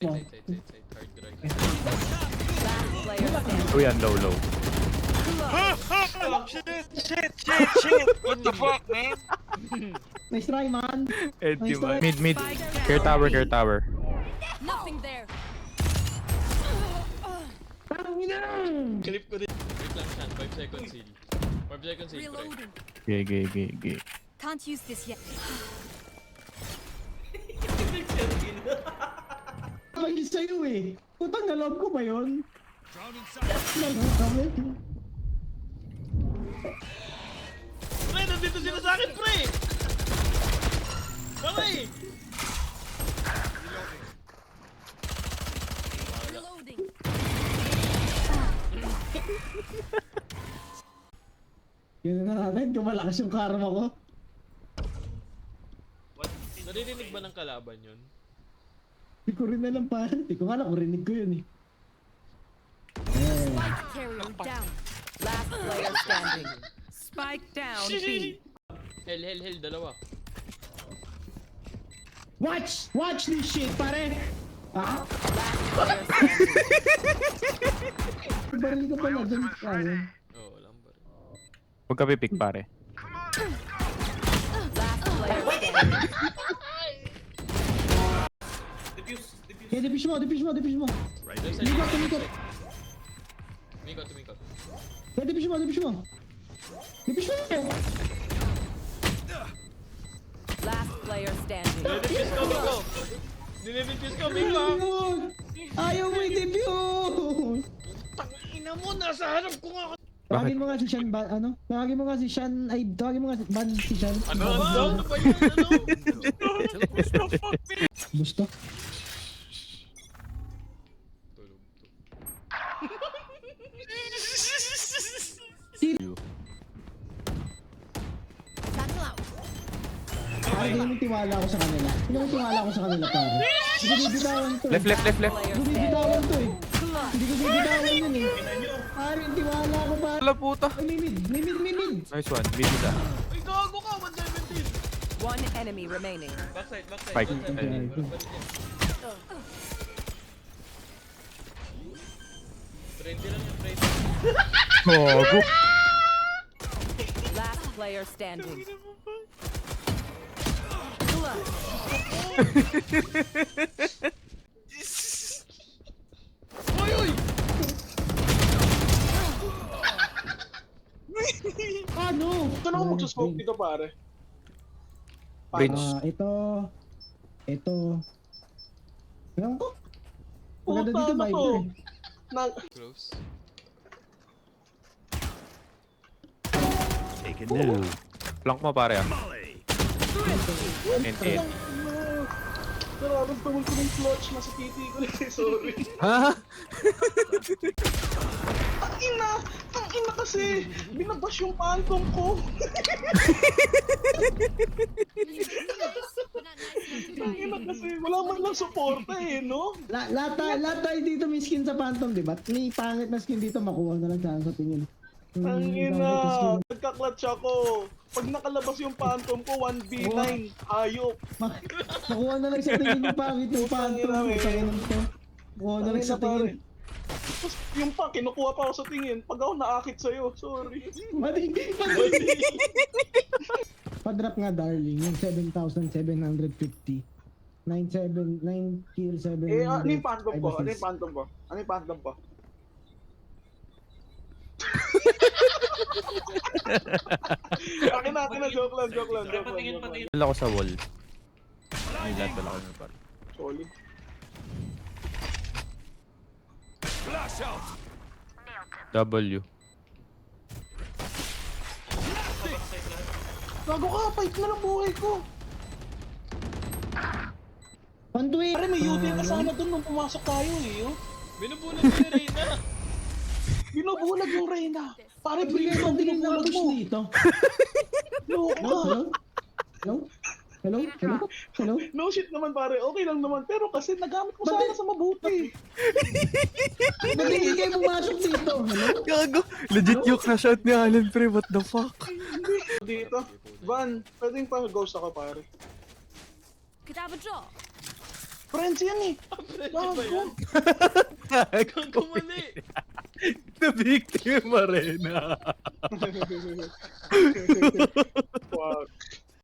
Side. Hard drive. Last player standing. Oh yan, low. Shit! What the fuck, man? Nice try, man. Empty Nice man. try. Mid. Care tower. Nothing there. Clip ko din. Wait lang Shan, 5 seconds heal. 5 seconds heal, pre. Reloading. Gay. Can't use this yet. Ay, sa'yo eh. Putang nalog ko ba yun? Pre, nandito sila sa akin, pre! Bakit? Reloading. Yun na natin, kumalakas yung karma ko. Naririnig ba ng kalaban yun? Hindi ko rin alam pa. Hindi ko alam, kurinig ko yun eh. Spike carrier down. Last player standing. Spike down. B. Hell, dalawa. Watch this shit, pare! Ah? Last player standing. Baril ka pala dun. Oo, walang ba rin. Huwag ka pipik pare. Last player standing. Kaya dipish mo. Left side. Tumikot. Tumikot. Kaya dipish mo. Dipish mo. Last player standing. Dinidifuse ko, Miko! Dinidifuse ko, Miko! Ayaw mo i-defuse! Ina mo, nasa harap ko nga! Tawagin mo nga si Shan, Tawagin mo nga si Shan, tawagin mo nga si Ban si Shan. Ano ba yun? Gusto? Tulog to. Battle out. Pare, hindi mo tiwala ako sa kanila. Hindi mo tiwala ako sa kanila, pare. Hindi ko bibitawan to. Left. Player Hindi ko standing. bibitawan to eh. Hindi ko bibitawan yun eh. Pare, tiwala ako, pare. Wala puta. Ay, mid. Nice one. Mid isa. Uy, gago ka! 117! One enemy remaining. Backside. Spike. Trendy lang yung trendy. Gogo. Last player standing. Uy! Ano? Ito na ako magsasmoke dito, pare. Bridge. Ito. Ewan ko. Maganda Puta, dito, ano to? Viper eh. Close. Flank mo pare ah. NN. Nararamdaman ko ng clutch, nasa titi ko na sorry. Ha? Ang ina kasi, binabash yung phantom ko. Ang ina kasi, wala man lang suporta eh, no? Lahat tayo dito may skin sa Phantom, di ba? May pangit na skin dito, makuha na lang sa tingin. Ang ina, nagka-clutch ako. Pag nakalabas yung phantom ko, 1v9, ayok. Makuha na lang sa tingin yung pangit yung Phantom. Makuha na lang sa tingin. Tapos yung pa, kinukuha pa ako sa tingin. Pag ako naakit sa'yo, sorry. Mali. Pa-drop nga darling, yung 7,750. 9 kill 700. Ano yung phantom ko? Ano yung phantom ko? Akin na, joke lang. Wala ko sa wall. May land wala ko na pare. Solid. W. Gago ka, fight na lang buhay ko. Panduin! Pare, may UD ka sana dun nung pumasok tayo eh. Oh. Binubulag ko yung Reyna! Binubulag yung Reyna. Pare, Bigay bilis mo ang din na binubulag push mo. dito. Loko ka. Hello? No shit naman pare, okay lang naman. Pero kasi nagamit mo sana sa mabuti. Ba't hindi kayo pumasok dito? Hello? Gago. Legit yung crash out ni Allen pre. What the fuck? Dito. Van, pwedeng pa ghost ako pare. Could have a draw. Friends yan eh. Friendly ba Gago. yan? Gago mali. The victim, Marina. Fuck.